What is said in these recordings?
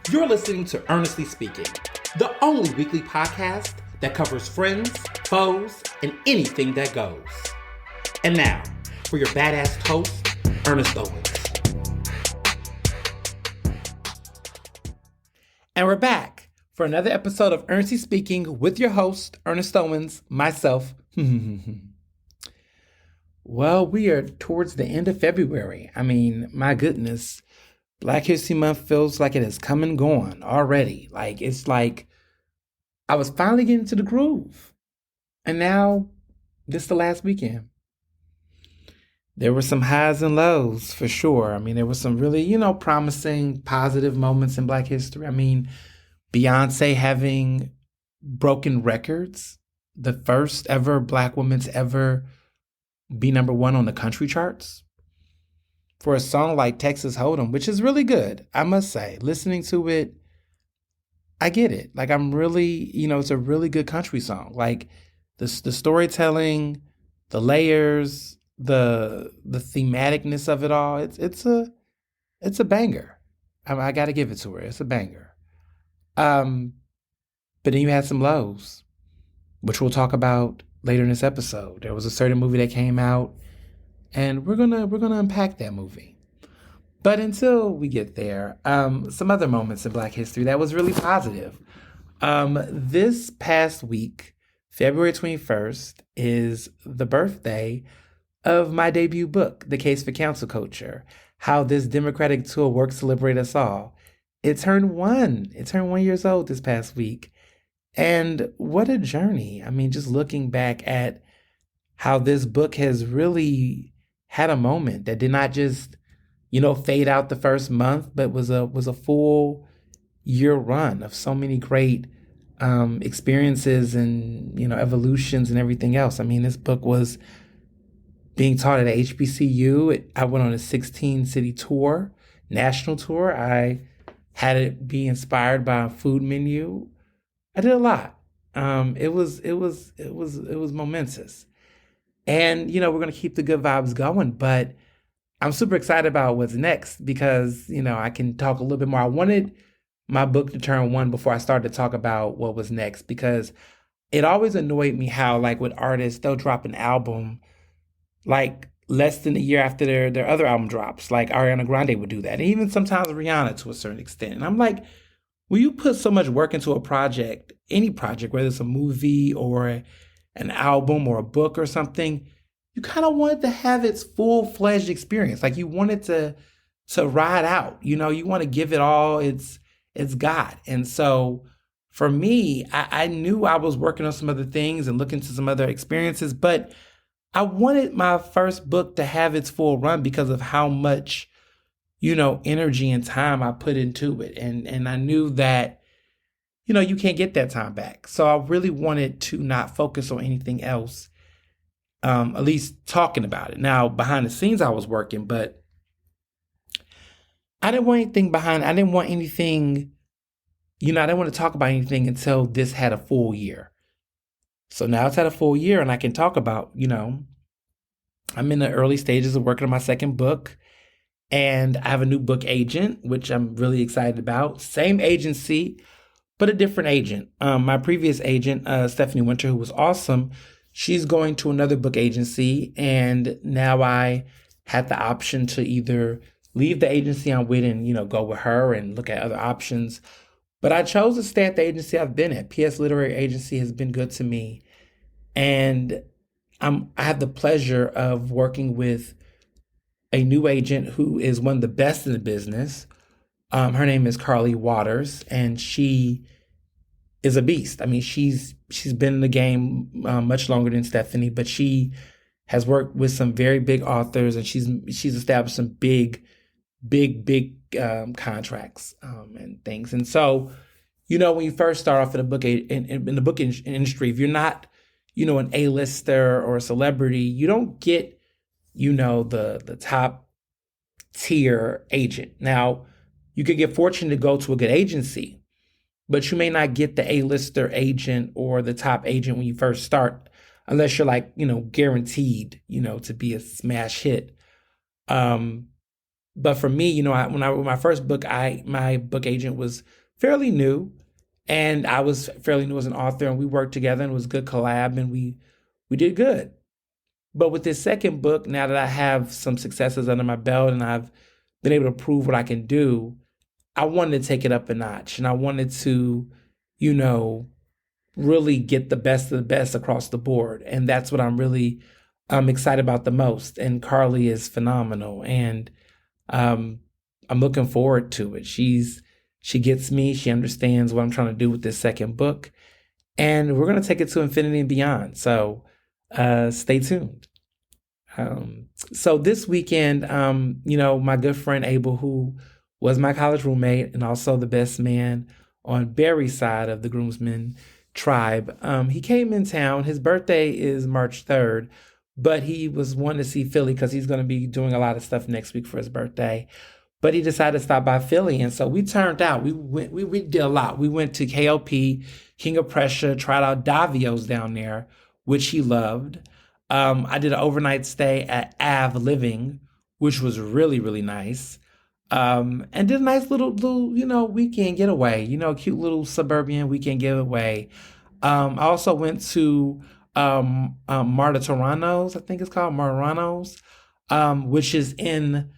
You're listening to Ernestly Speaking, the only weekly podcast that covers friends, foes, and anything that goes. And now, for your badass host, Ernest Owens. And we're back for another episode of Ernestly Speaking with your host, Ernest Owens, myself. Well, we are towards the end of February. I mean, my goodness, Black History Month feels like it has come and gone already. It's like I was finally getting to the groove. And now, this is the last weekend. There were some highs and lows for sure. I mean, there were some really, promising, positive moments in Black history. I mean, Beyonce having broken records, the first ever Black woman to ever be number one on the country charts for a song like Texas Hold'em, which is really good, I must say. Listening to it, I get it. I'm really, it's a really good country song. The storytelling, the layers, the thematicness of it all. It's a banger. I got to give it to her. It's a banger. But then you had some lows, which we'll talk about later in this episode. There was a certain movie that came out, and we're gonna unpack that movie. But until we get there, some other moments in Black history that was really positive. This past week, February 21st, is the birthday of my debut book, The Case for Cancel Culture: How This Democratic Tool Works to Liberate Us All. It turned 1 years old this past week. And what a journey. I mean, just looking back at how this book has really had a moment that did not just, fade out the first month, but was a full year run of so many great experiences and, evolutions and everything else. I mean, this book was being taught at HBCU. I went on a 16-city tour, national tour. I had it be inspired by a food menu. I did a lot. It was momentous. And, we're going to keep the good vibes going, but I'm super excited about what's next because, I can talk a little bit more. I wanted my book to turn 1 before I started to talk about what was next, because it always annoyed me how, with artists, they'll drop an album, less than a year after their other album drops. Ariana Grande would do that. And even sometimes Rihanna to a certain extent. And I'm like, when you put so much work into a project, any project, whether it's a movie or an album or a book or something, you kind of want it to have its full-fledged experience. You want it to ride out. You want to give it all it's got. And so for me, I knew I was working on some other things and looking to some other experiences, but I wanted my first book to have its full run because of how much energy and time I put into it. And I knew that, you can't get that time back. So I really wanted to not focus on anything else, at least talking about it. Now, behind the scenes, I was working, but I didn't want anything I didn't want anything, I didn't want to talk about anything until this had a full year. So now it's had a full year and I can talk about, I'm in the early stages of working on my second book. And I have a new book agent, which I'm really excited about. Same agency, but a different agent. My previous agent, Stephanie Winter, who was awesome, she's going to another book agency. And now I had the option to either leave the agency I'm with and, go with her and look at other options. But I chose to stay at the agency I've been at. PS Literary Agency has been good to me. And I have the pleasure of working with a new agent who is one of the best in the business. Her name is Carly Waters, and she is a beast. I mean, she's been in the game much longer than Stephanie, but she has worked with some very big authors, and she's established some big contracts and things. And so, when you first start off in the book industry, if you're not, an A-lister or a celebrity, you don't get, the top tier agent. Now, you could get fortunate to go to a good agency, but you may not get the A-lister agent or the top agent when you first start, unless you're guaranteed, to be a smash hit. But for me, when I wrote my first book, my book agent was fairly new, and I was fairly new as an author, and we worked together, and it was a good collab, and we did good. But with this second book, now that I have some successes under my belt and I've been able to prove what I can do, I wanted to take it up a notch, and I wanted to, really get the best of the best across the board. And that's what I'm really excited about the most. And Carly is phenomenal. And I'm looking forward to it. She gets me. She understands what I'm trying to do with this second book. And we're going to take it to infinity and beyond. So stay tuned. So this weekend, my good friend Abel, who was my college roommate and also the best man on Barry's side of the groomsmen tribe, he came in town. His birthday is March 3rd, but he was wanting to see Philly because he's going to be doing a lot of stuff next week for his birthday. But he decided to stop by Philly, and so we turned out. We did a lot. We went to KOP, King of Prussia, tried out Davio's down there, which he loved. I did an overnight stay at Ave Living, which was really, really nice. And did a nice little weekend getaway, cute little suburban weekend getaway. I also went to Marta Toronto's, I think it's called Marano's, which is in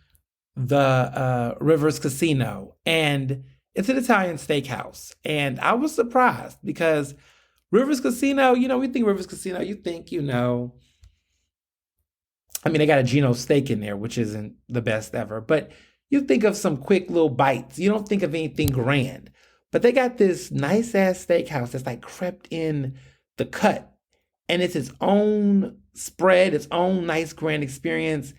the Rivers Casino, and it's an Italian steakhouse. And I was surprised because Rivers Casino, we think Rivers Casino, you think, they got a Gino steak in there, which isn't the best ever, but you think of some quick little bites. You don't think of anything grand, but they got this nice ass steakhouse that's like crept in the cut, and it's its own spread, its own nice grand experience.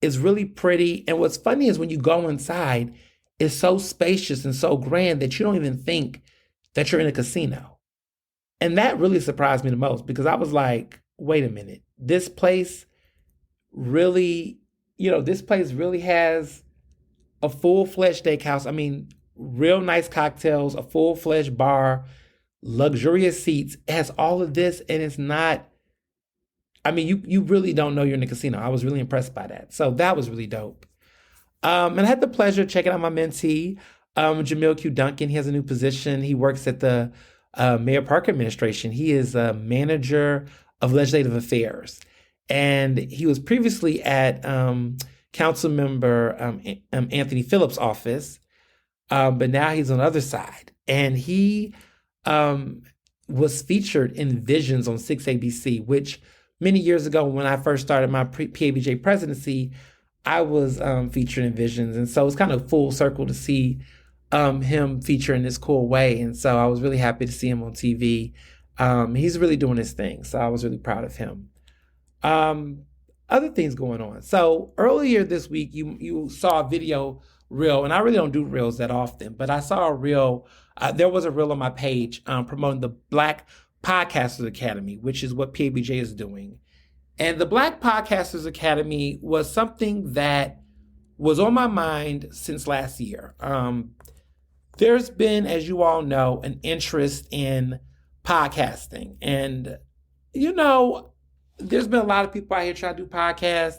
It's really pretty. And what's funny is when you go inside, it's so spacious and so grand that you don't even think that you're in a casino. And that really surprised me the most, because I was like, wait a minute, this place really has a full-fledged steakhouse. Real nice cocktails, a full-fledged bar, luxurious seats. It has all of this, and it's not, you really don't know you're in a casino. I was really impressed by that. So that was really dope. And I had the pleasure of checking out my mentee, Jamil Q. Duncan. He has a new position. He works at the Mayor Park Administration. He is a manager of legislative affairs. And he was previously at Council Member Anthony Phillips' office, but now he's on the other side. And he was featured in Visions on 6ABC, which many years ago when I first started my PABJ presidency, I was featured in Visions. And so it's kind of full circle to see him feature in this cool way. And so I was really happy to see him on TV. He's really doing his thing. So I was really proud of him. Other things going on. So earlier this week, you saw a video reel, and I really don't do reels that often, but I saw a reel. There was a reel on my page promoting the Black Podcasters Academy, which is what PABJ is doing. And the Black Podcasters Academy was something that was on my mind since last year. There's been, as you all know, an interest in podcasting. And, there's been a lot of people out here trying to do podcasts,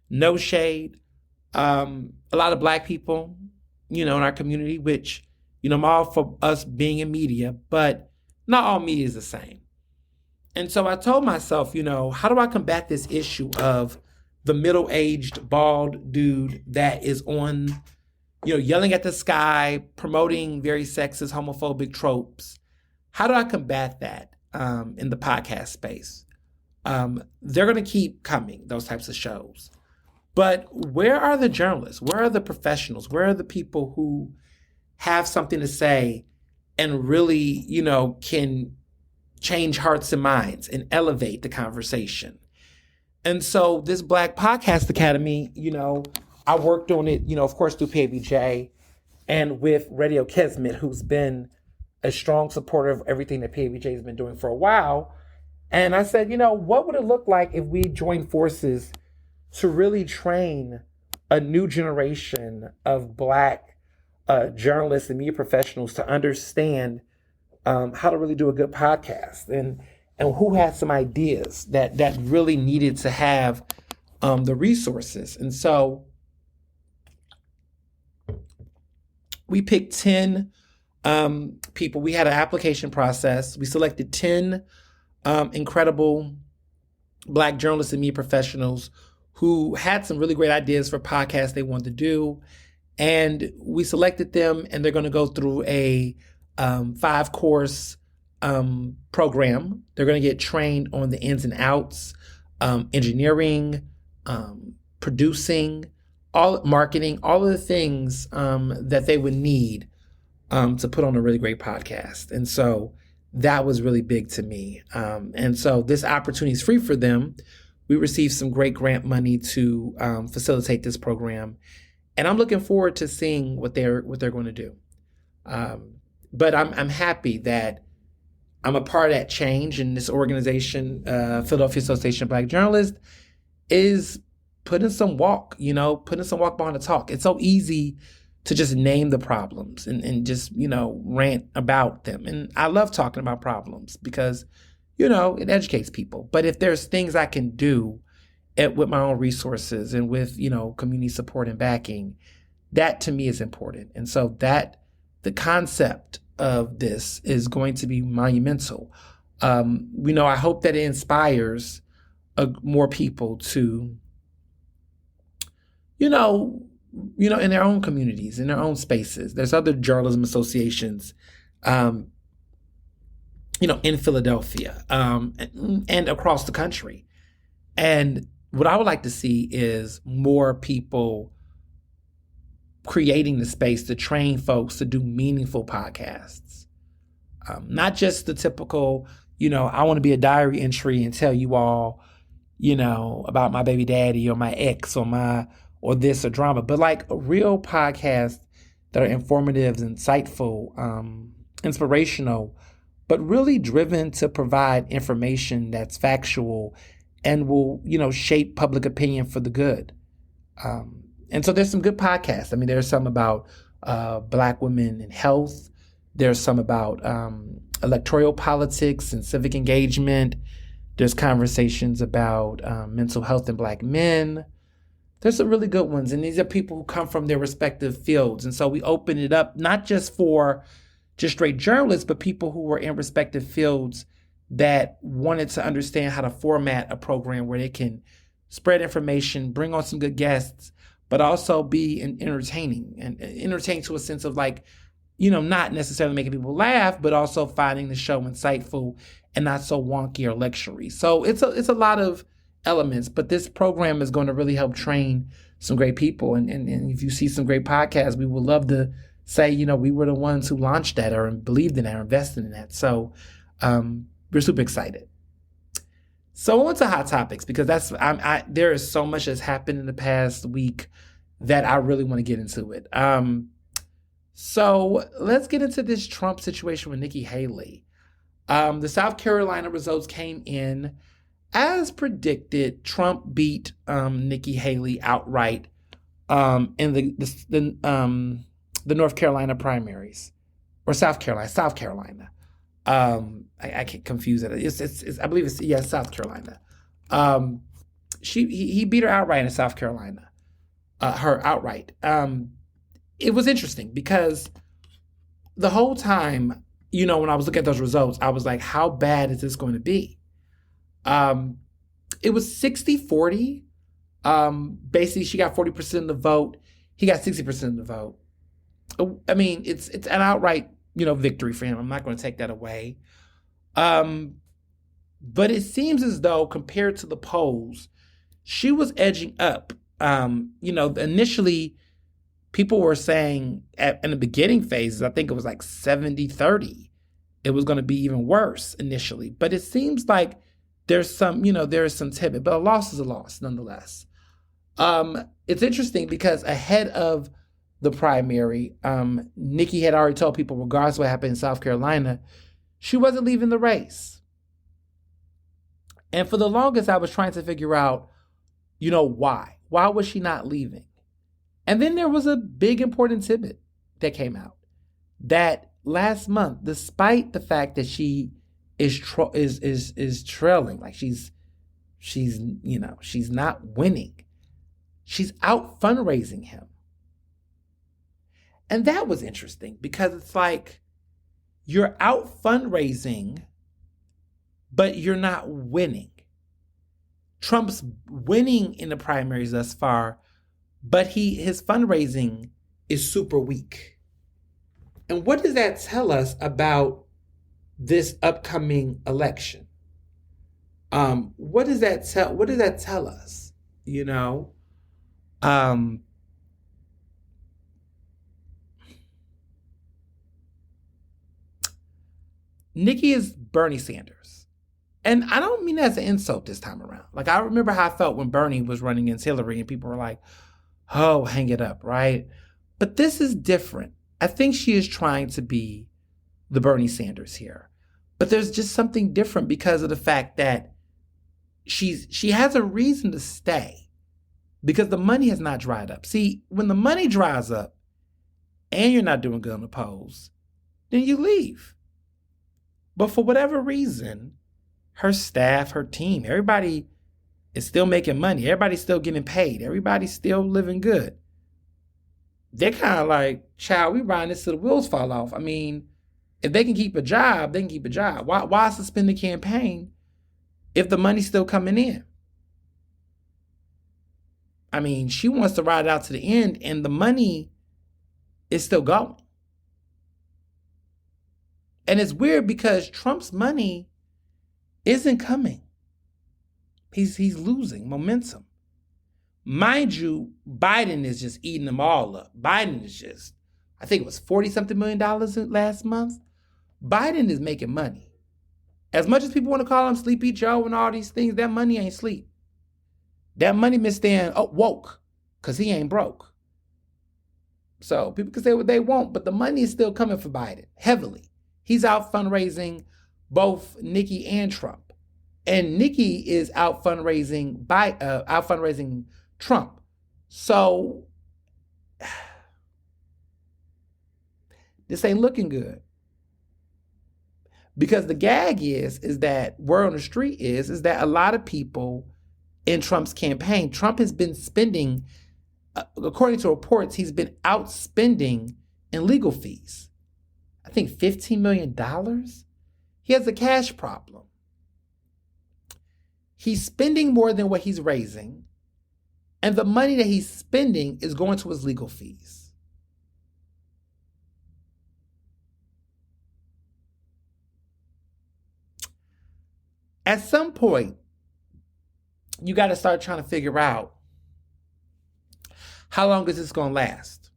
no shade. A lot of Black people, in our community, which, I'm all for us being in media, but not all media is the same. And so I told myself, how do I combat this issue of the middle-aged, bald dude that is on, yelling at the sky, promoting very sexist, homophobic tropes? How do I combat that in the podcast space? They're going to keep coming, those types of shows. But where are the journalists? Where are the professionals? Where are the people who have something to say and really, can change hearts and minds and elevate the conversation? And so this Black Podcast Academy, I worked on it, of course, through PABJ and with Radio Kesmet, who's been a strong supporter of everything that PABJ has been doing for a while. And I said, what would it look like if we joined forces to really train a new generation of Black journalists and media professionals to understand how to really do a good podcast, and who had some ideas that really needed to have the resources. And so We picked 10 people. We had an application process. We selected 10 incredible Black journalists and media professionals who had some really great ideas for podcasts they wanted to do. And we selected them, and they're going to go through a 5-course program. They're going to get trained on the ins and outs, engineering, producing, all marketing, all of the things that they would need to put on a really great podcast. And so that was really big to me. And so this opportunity is free for them. We received some great grant money to facilitate this program. And I'm looking forward to seeing what they're going to do. But I'm happy that I'm a part of that change, and this organization, Philadelphia Association of Black Journalists, is putting some walk behind the talk. It's so easy to just name the problems and just, rant about them. And I love talking about problems because, it educates people. But if there's things I can do with my own resources and with, community support and backing, that to me is important. And so the concept of this is going to be monumental. I hope that it inspires more people to, in their own communities, in their own spaces. There's other journalism associations, in Philadelphia, and across the country. And what I would like to see is more people creating the space to train folks to do meaningful podcasts. Not just the typical, I want to be a diary entry and tell you all, about my baby daddy or my ex or this or drama, but like a real podcast that are informative, insightful, inspirational, but really driven to provide information that's factual and will, shape public opinion for the good. And so there's some good podcasts. I mean, there's some about Black women in health. There's some about electoral politics and civic engagement. There's conversations about mental health in Black men. There's some really good ones. And these are people who come from their respective fields. And so we open it up, not just for just straight journalists, but people who were in respective fields that wanted to understand how to format a program where they can spread information, bring on some good guests, but also be entertaining and entertain to a sense of not necessarily making people laugh, but also finding the show insightful and not so wonky or lectury. So it's a lot of elements, but this program is going to really help train some great people. And if you see some great podcasts, we would love to say, we were the ones who launched that or believed in that or invested in that. So we're super excited. So on to hot topics, because there is so much that's happened in the past week that I really want to get into it. So let's get into this Trump situation with Nikki Haley. The South Carolina results came in as predicted. Trump beat Nikki Haley outright in the North Carolina primaries, or South Carolina. I get confused. It's I believe it's South Carolina. He beat her outright in South Carolina. Her outright. It was interesting because the whole time, when I was looking at those results, I was like, how bad is this going to be? It was 60-40. Basically, she got 40% of the vote. He got 60% of the vote. I mean, it's an outright, victory for him. I'm not going to take that away. But it seems as though compared to the polls, she was edging up. Initially, people were saying in the beginning phases, I think it was like 70-30. It was going to be even worse initially. But it seems like there's some, there is some tidbit, but a loss is a loss nonetheless. It's interesting because ahead of the primary, Nikki had already told people, regardless of what happened in South Carolina, she wasn't leaving the race. And for the longest, I was trying to figure out, why? Why was she not leaving? And then there was a big important tidbit that came out that last month, despite the fact that she is trailing, like she's not winning, she's out fundraising him. And that was interesting because it's like you're out fundraising, but you're not winning. Trump's winning in the primaries thus far, but his fundraising is super weak. And what does that tell us about this upcoming election? What does that tell us? You know, Nikki is Bernie Sanders. And I don't mean that as an insult this time around. Like, I remember how I felt when Bernie was running against Hillary and people were like, oh, hang it up, right? But this is different. I think she is trying to be the Bernie Sanders here. But there's just something different because of the fact that she has a reason to stay because the money has not dried up. See, when the money dries up and you're not doing good on the polls, then you leave. But for whatever reason, her staff, her team, everybody is still making money. Everybody's still getting paid. Everybody's still living good. They're kind of like, child, we riding this till the wheels fall off. I mean, if they can keep a job, they can keep a job. Why suspend the campaign if the money's still coming in? I mean, she wants to ride it out to the end and the money is still going. And it's weird because Trump's money isn't coming. He's losing momentum. Mind you, Biden is just eating them all up. Biden is just, I think it was $40-something million last month. Biden is making money. As much as people want to call him Sleepy Joe and all these things, that money ain't sleep. That money been staying woke because he ain't broke. So people can say what they want, but the money is still coming for Biden heavily. He's out fundraising both Nikki and Trump. And Nikki is out fundraising Trump. So this ain't looking good. Because the gag is that word on the street is that a lot of people in Trump's campaign, Trump has been spending, according to reports, he's been outspending in legal fees. I think $15 million. He has a cash problem. He's spending more than what he's raising, and the money that he's spending is going to his legal fees. At some point, you got to start trying to figure out how long is this going to last?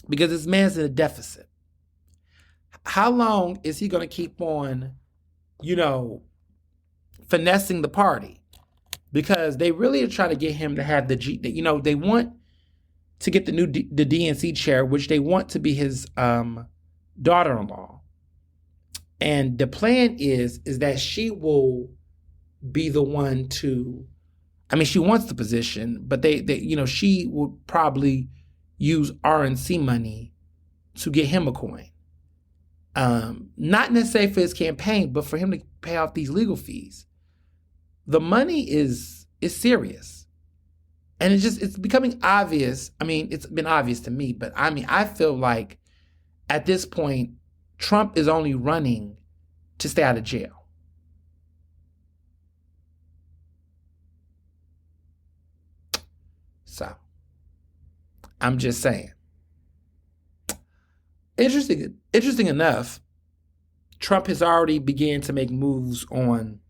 Because this man's in a deficit. How long is he going to keep on, finessing the party? Because they really are trying to get him to have they want to get the DNC chair, which they want to be his daughter-in-law. And the plan is that she will be the one to, she wants the position, but she will probably use RNC money to get him a coin. Not necessarily for his campaign, but for him to pay off these legal fees. The money is serious. And it's becoming obvious. It's been obvious to me, but I feel like at this point, Trump is only running to stay out of jail. So, I'm just saying. Interesting enough, Trump has already began to make moves on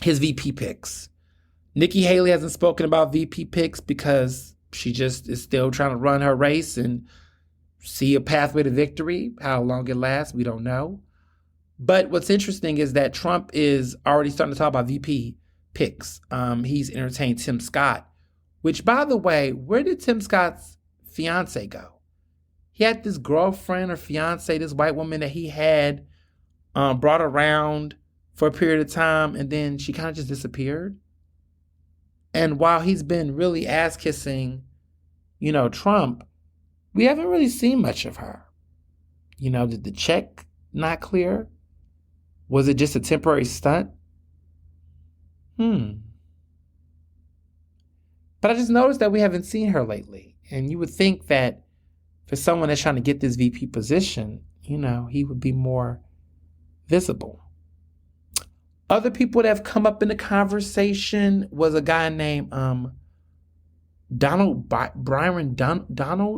his VP picks. Nikki Haley hasn't spoken about VP picks because she just is still trying to run her race and see a pathway to victory. How long it lasts, we don't know. But what's interesting is that Trump is already starting to talk about VP picks. He's entertained Tim Scott, which, by the way, where did Tim Scott's fiance go? He had this girlfriend or fiance, this white woman that he had brought around for a period of time, and then she kind of just disappeared. And while he's been really ass-kissing, Trump, we haven't really seen much of her. Did the check not clear? Was it just a temporary stunt? But I just noticed that we haven't seen her lately. And you would think that for someone that's trying to get this VP position, he would be more visible. Other people that have come up in the conversation was a guy named Donald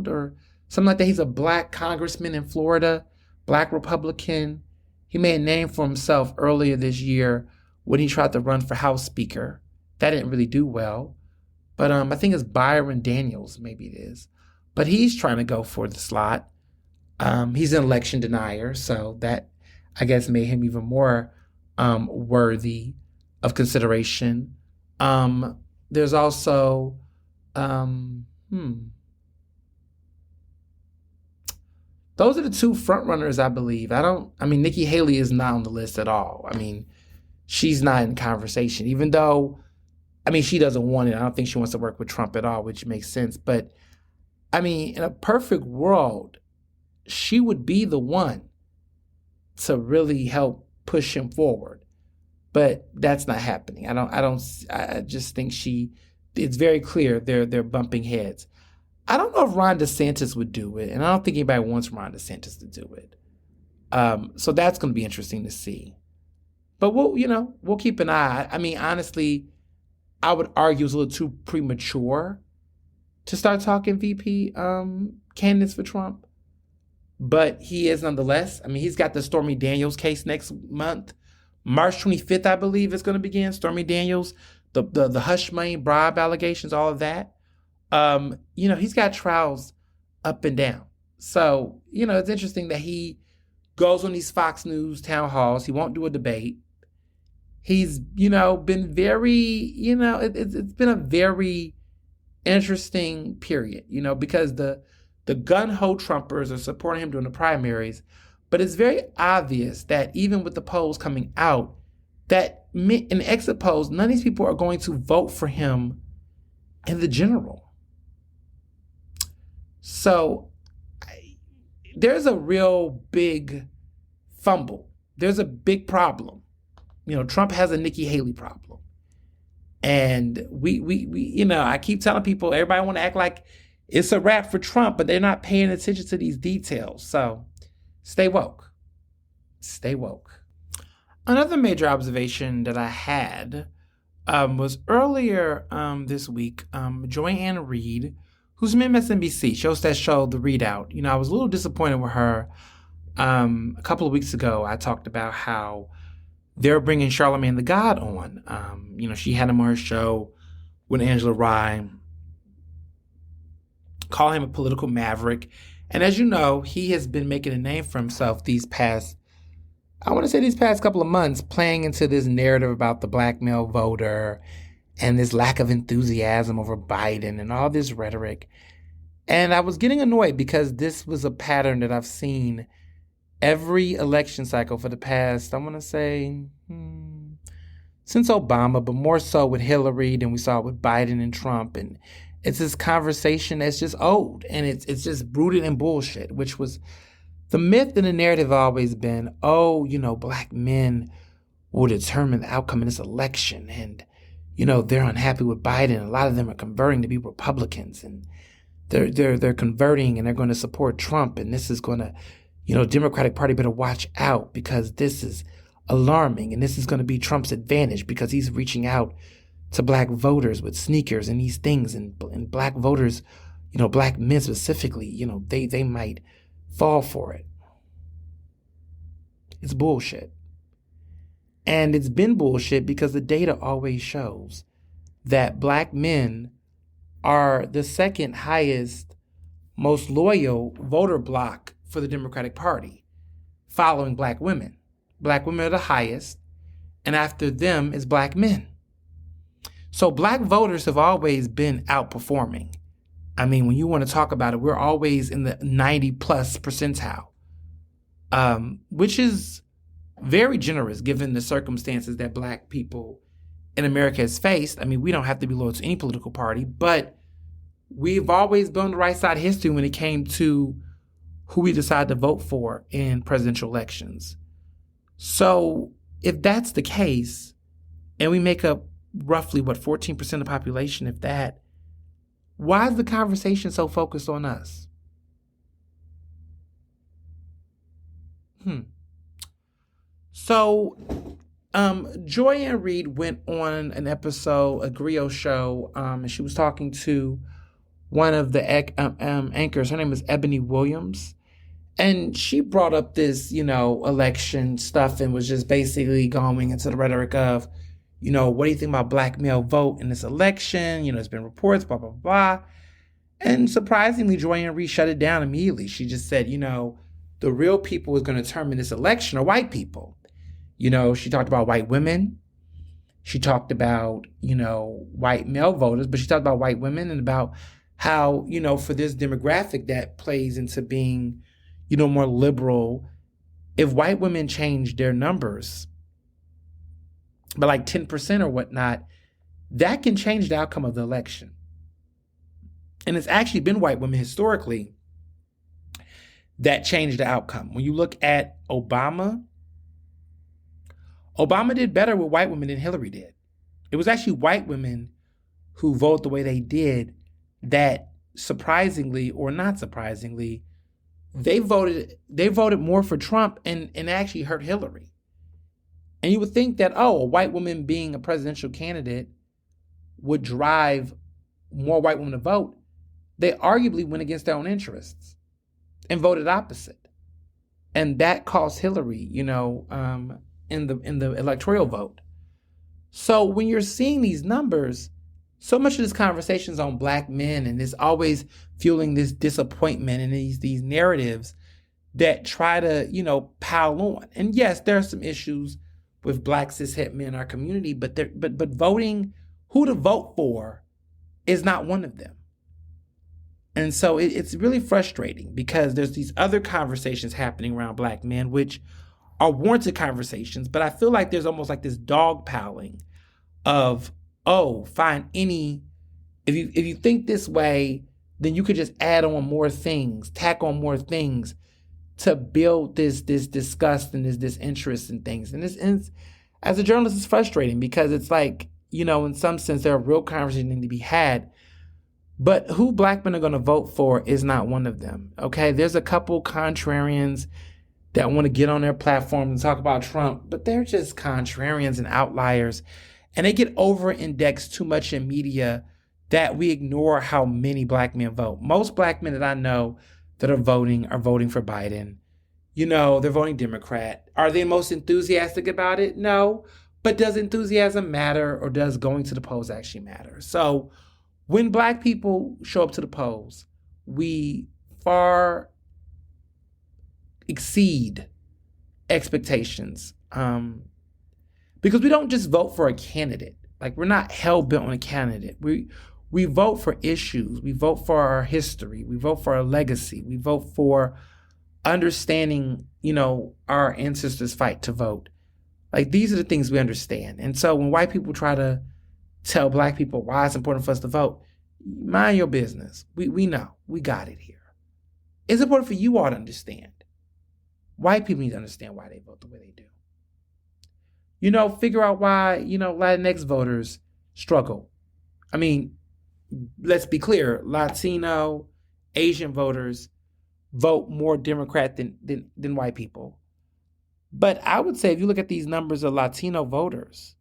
or something like that. He's a black congressman in Florida, black Republican. He made a name for himself earlier this year when he tried to run for House Speaker. That didn't really do well. But I think it's Byron Daniels, maybe it is. But he's trying to go for the slot. He's an election denier, so that, I guess, made him even more worthy of consideration. There's also, those are the two front runners, I believe. Nikki Haley is not on the list at all. She's not in conversation, even though, she doesn't want it. I don't think she wants to work with Trump at all, which makes sense. But, in a perfect world, she would be the one to really help push him forward. But that's not happening. I just think it's very clear they're bumping heads. I don't know if Ron DeSantis would do it, and I don't think anybody wants Ron DeSantis to do it. So that's going to be interesting to see. But we'll keep an eye. Honestly, I would argue it's a little too premature to start talking VP candidates for Trump. But he is nonetheless. He's got the Stormy Daniels case next month. March 25th, I believe, is going to begin. Stormy Daniels, the hush money, bribe allegations, all of that. He's got trials up and down. So, it's interesting that he goes on these Fox News town halls. He won't do a debate. He's, been very, it's been a very interesting period, because the gun-ho Trumpers are supporting him during the primaries. But it's very obvious that even with the polls coming out, that in the exit polls, none of these people are going to vote for him in the general. So there's a real big fumble. There's a big problem. Trump has a Nikki Haley problem. And we I keep telling people, everybody want to act like it's a wrap for Trump, but they're not paying attention to these details. So stay woke. Stay woke. Another major observation that I had was earlier this week, Joy-Ann Reid, who's from MSNBC, she hosts that show, The Readout. I was a little disappointed with her. A couple of weeks ago, I talked about how they're bringing Charlamagne the God on. She had him on her show with Angela Rye, call him a political maverick. And as you know, he has been making a name for himself these past couple of months, playing into this narrative about the black male voter and this lack of enthusiasm over Biden and all this rhetoric. And I was getting annoyed because this was a pattern that I've seen every election cycle for the past, I want to say, since Obama, but more so with Hillary than we saw with Biden and Trump. And it's this conversation that's just old, and it's just rooted in bullshit, which was the myth and the narrative have always been, black men will determine the outcome of this election. And, they're unhappy with Biden. A lot of them are converting to be Republicans, and they're converting and they're going to support Trump. And this is going to, Democratic Party better watch out because this is alarming. And this is going to be Trump's advantage because he's reaching out to black voters with sneakers and these things. And black voters, black men specifically, they might fall for it. It's bullshit. And it's been bullshit because the data always shows that black men are the second highest, most loyal voter bloc for the Democratic Party, following black women. Black women are the highest, and after them is black men. So black voters have always been outperforming. When you want to talk about it, we're always in the 90 plus percentile, which is very generous given the circumstances that black people in America has faced. We don't have to be loyal to any political party, but we've always been on the right side of history when it came to who we decide to vote for in presidential elections. So if that's the case, and we make up roughly, 14% of the population, if that, Why is the conversation so focused on us? Hmm. So, Joy Ann Reid went on an episode, a griot show, and she was talking to one of the anchors. Her name is Wendy Williams. And she brought up this, election stuff and was just basically going into the rhetoric of, what do you think about black male vote in this election? There's been reports, blah, blah, blah. And surprisingly, Joy Ann Reid shut it down immediately. She just said, the real people who's going to determine this election are white people. She talked about white women. She talked about, white male voters, but she talked about white women and about how, for this demographic that plays into being, more liberal, if white women change their numbers by like 10% or whatnot, that can change the outcome of the election. And it's actually been white women historically that changed the outcome. When you look at Obama did better with white women than Hillary did. It was actually white women who voted the way they did that, surprisingly or not surprisingly, they voted more for Trump and actually hurt Hillary. And you would think that, a white woman being a presidential candidate would drive more white women to vote. They arguably went against their own interests and voted opposite. And that cost Hillary, in the electoral vote. So when you're seeing these numbers, so much of this conversation is on black men, and it's always fueling this disappointment and these narratives that try to, pile on. And yes, there are some issues with black cishet men in our community, but voting who to vote for is not one of them. And so it's really frustrating because there's these other conversations happening around black men, which are warranted conversations, but I feel like there's almost like this dog piling of, find any, if you think this way, then you could just add on more things, tack on more things to build this disgust and this disinterest in things. And as a journalist, it's frustrating because it's like, in some sense, there are real conversations that need to be had, but who black men are going to vote for is not one of them. Okay, there's a couple contrarians that want to get on their platform and talk about Trump, but they're just contrarians and outliers. And they get over-indexed too much in media that we ignore how many black men vote. Most black men that I know that are voting for Biden. They're voting Democrat. Are they most enthusiastic about it? No. But does enthusiasm matter, or does going to the polls actually matter? So when black people show up to the polls, we far exceed expectations because we don't just vote for a candidate. Like, we're not hell-bent on a candidate. We vote for issues. We vote for our history. We vote for our legacy. We vote for understanding, our ancestors' fight to vote. Like, these are the things we understand. And so when white people try to tell black people why it's important for us to vote, mind your business. We know. We got it here. It's important for you all to understand. White people need to understand why they vote the way they do. Figure out why, Latinx voters struggle. I mean, let's be clear, Latino, Asian voters vote more Democrat than white people. But I would say if you look at these numbers of Latino voters,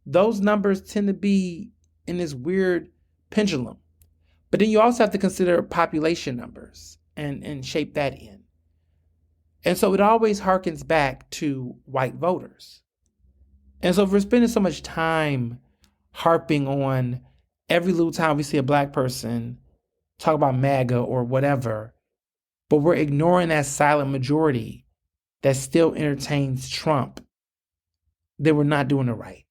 those numbers tend to be in this weird pendulum. But then you also have to consider population numbers and shape that in. And so it always harkens back to white voters. And so if we're spending so much time harping on every little time we see a black person talk about MAGA or whatever, but we're ignoring that silent majority that still entertains Trump, then we're not doing it right.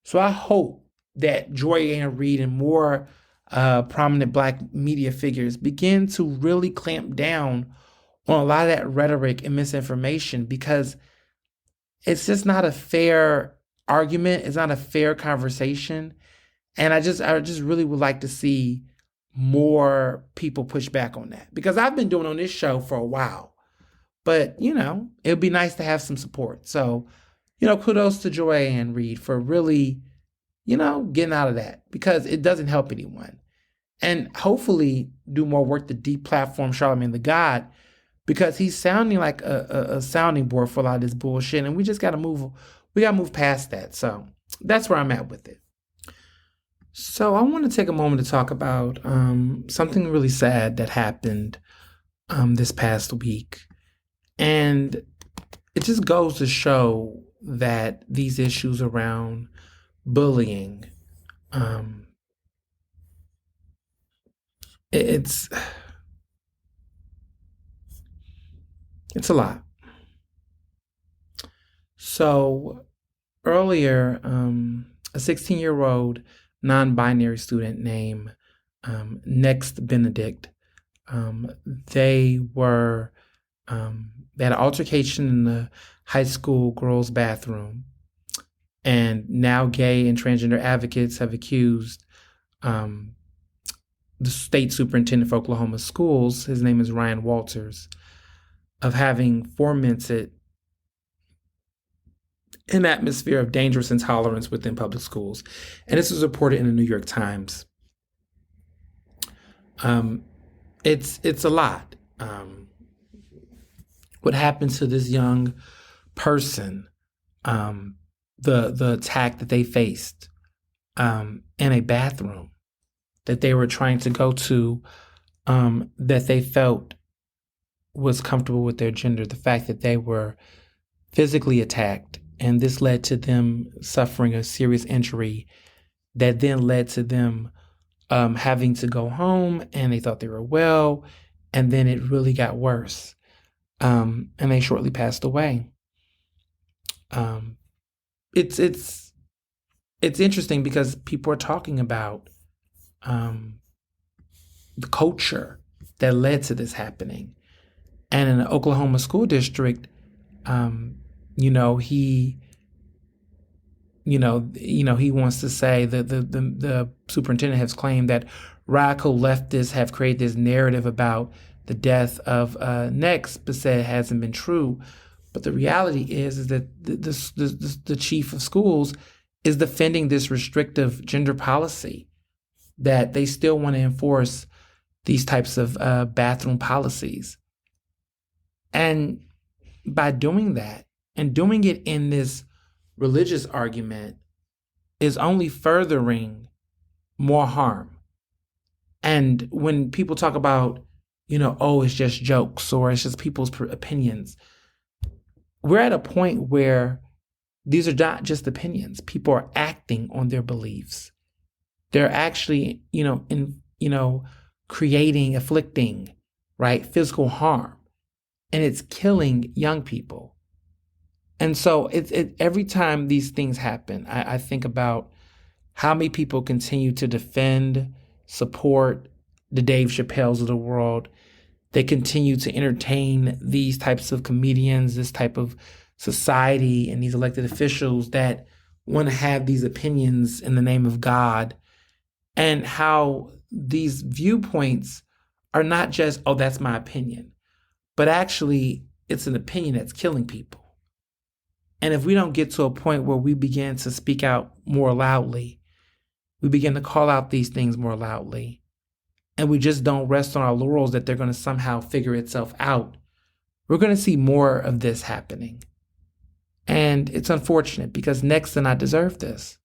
So I hope that Joy Ann Reid and more prominent black media figures begin to really clamp down on a lot of that rhetoric and misinformation, because it's just not a fair argument. It's not a fair conversation. And I just really would like to see more people push back on that, because I've been doing on this show for a while, but it would be nice to have some support. So, kudos to Joy Ann Reid for really, getting out of that, because it doesn't help anyone. and hopefully do more work to deplatform Charlamagne the God, because he's sounding like a sounding board for a lot of this bullshit, and we just gotta move past that. So that's where I'm at with it. So I want to take a moment to talk about something really sad that happened this past week. And it just goes to show that these issues around bullying, it's a lot. So earlier, a 16-year-old non-binary student named Nex Benedict, they had an altercation in the high school girls' bathroom, and now gay and transgender advocates have accused the state superintendent for Oklahoma schools, his name is Ryan Walters, of having fomented an atmosphere of dangerous intolerance within public schools. And this was reported in the New York Times. It's a lot. What happened to this young person, the attack that they faced in a bathroom that they were trying to go to, that they felt was comfortable with their gender, the fact that they were physically attacked, and this led to them suffering a serious injury that then led to them having to go home, and they thought they were well, and then it really got worse, and they shortly passed away. It's interesting because people are talking about the culture that led to this happening. And in the Oklahoma school district, he wants to say that the superintendent has claimed that radical leftists have created this narrative about the death of Nex, but said it hasn't been true. But the reality is that the chief of schools is defending this restrictive gender policy, that they still want to enforce these types of bathroom policies. And by doing that, and doing it in this religious argument, is only furthering more harm. And when people talk about, it's just jokes or it's just people's opinions, we're at a point where these are not just opinions. People are acting on their beliefs. They're actually, inflicting, right, physical harm. And it's killing young people. And so every time these things happen, I think about how many people continue to defend, support the Dave Chappelles of the world. They continue to entertain these types of comedians, this type of society, and these elected officials that want to have these opinions in the name of God, and how these viewpoints are not just, oh, that's my opinion, but actually it's an opinion that's killing people. And if we don't get to a point where we begin to speak out more loudly, we begin to call out these things more loudly, and we just don't rest on our laurels that they're going to somehow figure itself out, we're going to see more of this happening. And it's unfortunate because Nex did not deserve this.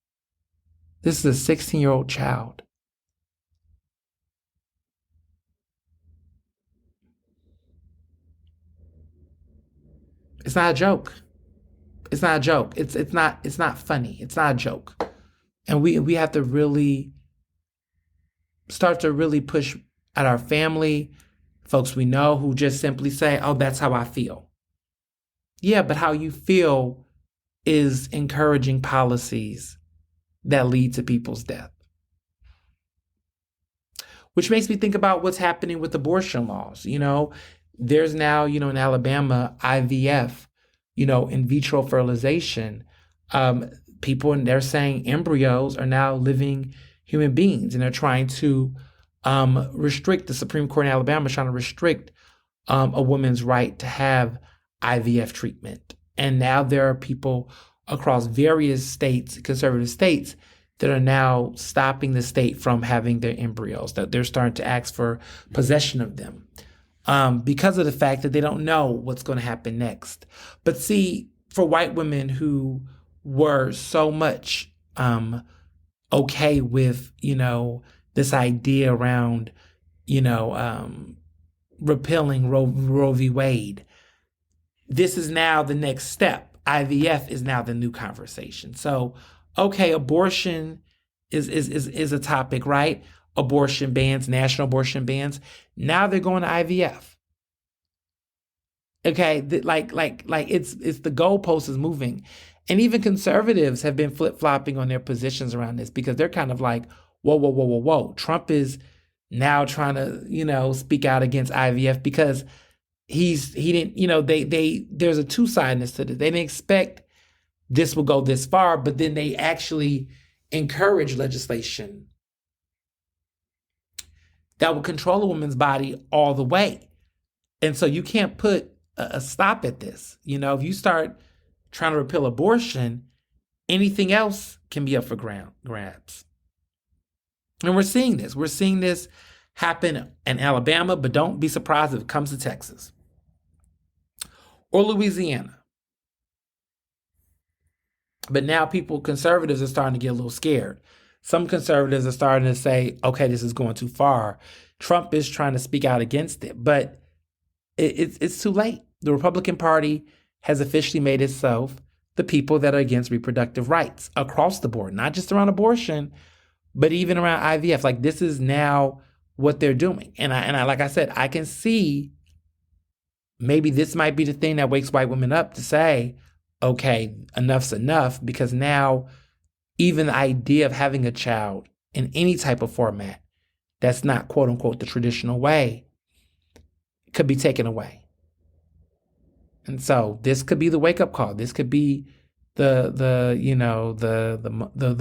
This is a 16-year-old child. It's not a joke. It's not a joke. It's not funny. It's not a joke. And we have to really start to really push at our family, folks we know who just simply say, oh, that's how I feel. Yeah, but how you feel is encouraging policies that lead to people's death. Which makes me think about what's happening with abortion laws. There's now, in Alabama, IVF, in vitro fertilization. People, and they're saying embryos are now living human beings, and they're trying to restrict, the Supreme Court in Alabama is trying to restrict a woman's right to have IVF treatment. And now there are people across various states, conservative states, that are now stopping the state from having their embryos, that they're starting to ask for possession of them because of the fact that they don't know what's going to happen next. But see, for white women who were so much okay with, this idea around, repealing Roe v. Wade, this is now the next step. IVF is now the new conversation. So, okay, abortion is a topic, right? Abortion bans, national abortion bans. Now they're going to IVF. Okay, like it's the goalpost is moving, and even conservatives have been flip-flopping on their positions around this because they're kind of like, whoa. Trump is now trying to speak out against IVF because he didn't there's a two-sidedness to this. They didn't expect this will go this far, but then they actually encourage legislation that will control a woman's body all the way. And so you can't put a stop at this. If you start trying to repeal abortion, anything else can be up for grabs. And we're seeing this. We're seeing this happen in Alabama, but don't be surprised if it comes to Texas or Louisiana. But now conservatives are starting to get a little scared. Some conservatives are starting to say, okay, this is going too far. Trump is trying to speak out against it, but it's too late. The Republican Party has officially made itself the people that are against reproductive rights across the board, not just around abortion, but even around IVF. Like, this is now what they're doing. And I like I said, I can see maybe this might be the thing that wakes white women up to say, okay, enough's enough, because now even the idea of having a child in any type of format that's not, quote unquote, the traditional way could be taken away. And so this could be the wake up call. This could be the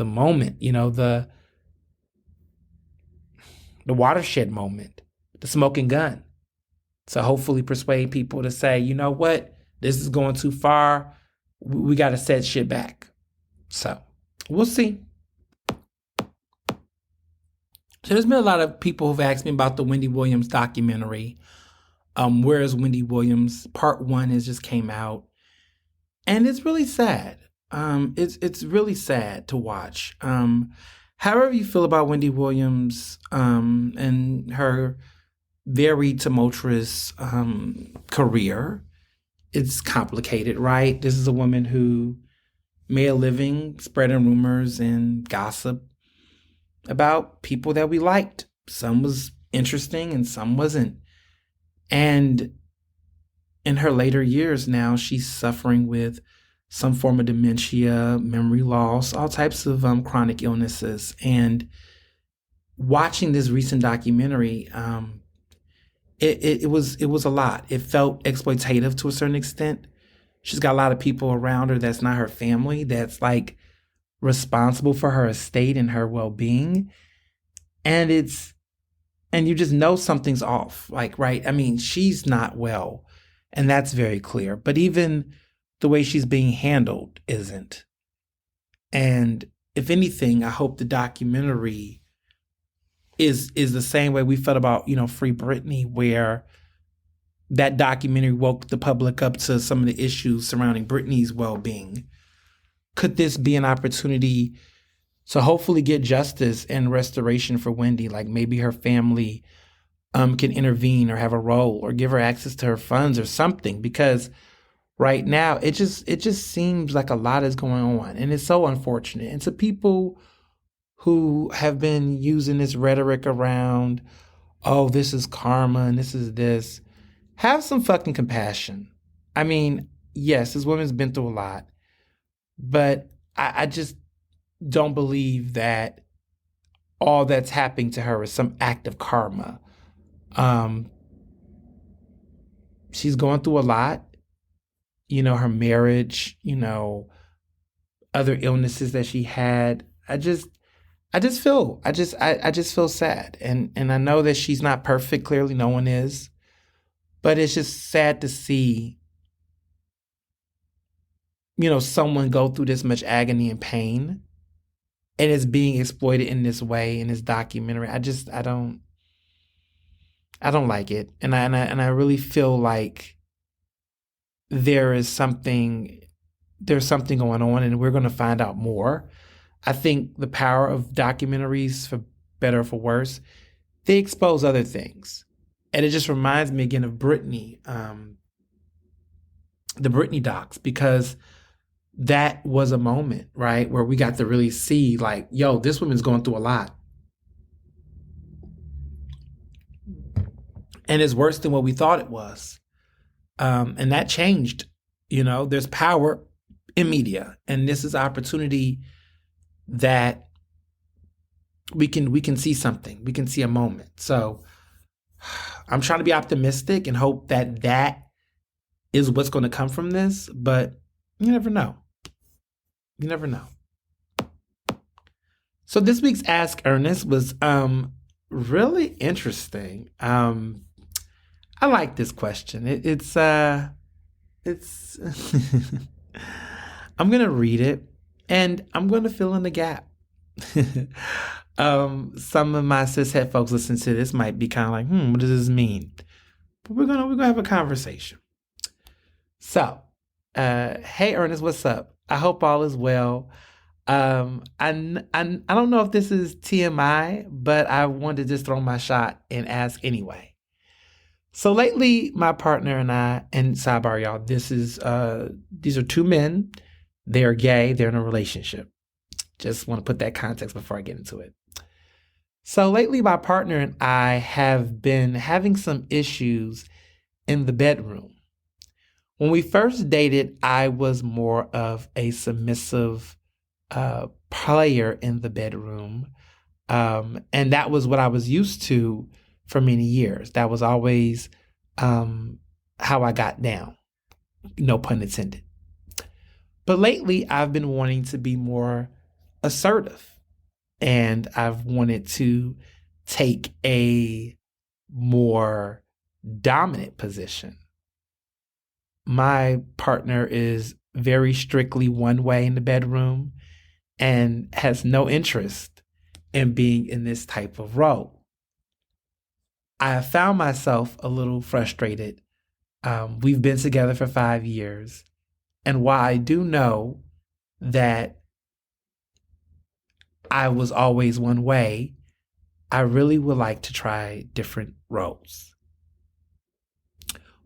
moment, the watershed moment, the smoking gun. So hopefully persuade people to say, you know what, this is going too far. We got to set shit back. So we'll see. So there's been a lot of people who've asked me about the Wendy Williams documentary. Where is Wendy Williams? Part 1 has just came out. And it's really sad. It's really sad to watch. However you feel about Wendy Williams and her very tumultuous career, it's complicated, right? This is a woman who made a living spreading rumors and gossip about people that we liked. Some was interesting and some wasn't. And in her later years now, she's suffering with some form of dementia, memory loss, all types of chronic illnesses. And watching this recent documentary, it was a lot. It felt exploitative to a certain extent. She's got a lot of people around her that's not her family, that's like responsible for her estate and her well-being. And you just know something's off, like, right? I mean, she's not well, and that's very clear. But even the way she's being handled isn't. And if anything, I hope the documentary is the same way we felt about, Free Britney, where that documentary woke the public up to some of the issues surrounding Britney's well-being. Could this be an opportunity to hopefully get justice and restoration for Wendy? Like, maybe her family can intervene or have a role or give her access to her funds or something, because right now it just seems like a lot is going on, and it's so unfortunate. And to people who have been using this rhetoric around, oh, this is karma and this is this, have some fucking compassion. I mean, yes, this woman's been through a lot, but I just don't believe that all that's happening to her is some act of karma. She's going through a lot, her marriage, other illnesses that she had. I just feel sad. And I know that she's not perfect. Clearly no one is, but it's just sad to see, someone go through this much agony and pain and it's being exploited in this way in this documentary. I don't like it, and I really feel like there is something there's something going on, and we're going to find out more. I think the power of documentaries, for better or for worse, they expose other things, and it just reminds me again of Britney, the Britney docs, because that was a moment, right, where we got to really see, like, yo, this woman's going through a lot. And it's worse than what we thought it was. And that changed. There's power in media. And this is an opportunity that we can see something. We can see a moment. So I'm trying to be optimistic and hope that that is what's going to come from this. But you never know. You never know. So this week's Ask Ernest was really interesting. I like this question. It's I'm gonna read it and I'm gonna fill in the gap. Some of my cishet folks listening to this might be kind of like, what does this mean? But we're gonna have a conversation. So, hey Ernest, what's up? I hope all is well. I don't know if this is TMI, but I wanted to just throw my shot and ask anyway. So lately, my partner and I, and sidebar, y'all, these are two men. They are gay. They're in a relationship. Just want to put that context before I get into it. So lately, my partner and I have been having some issues in the bedroom. When we first dated, I was more of a submissive player in the bedroom. And that was what I was used to for many years. That was always how I got down. No pun intended. But lately, I've been wanting to be more assertive. And I've wanted to take a more dominant position. My partner is very strictly one way in the bedroom and has no interest in being in this type of role. I have found myself a little frustrated. We've been together for 5 years. And while I do know that I was always one way, I really would like to try different roles.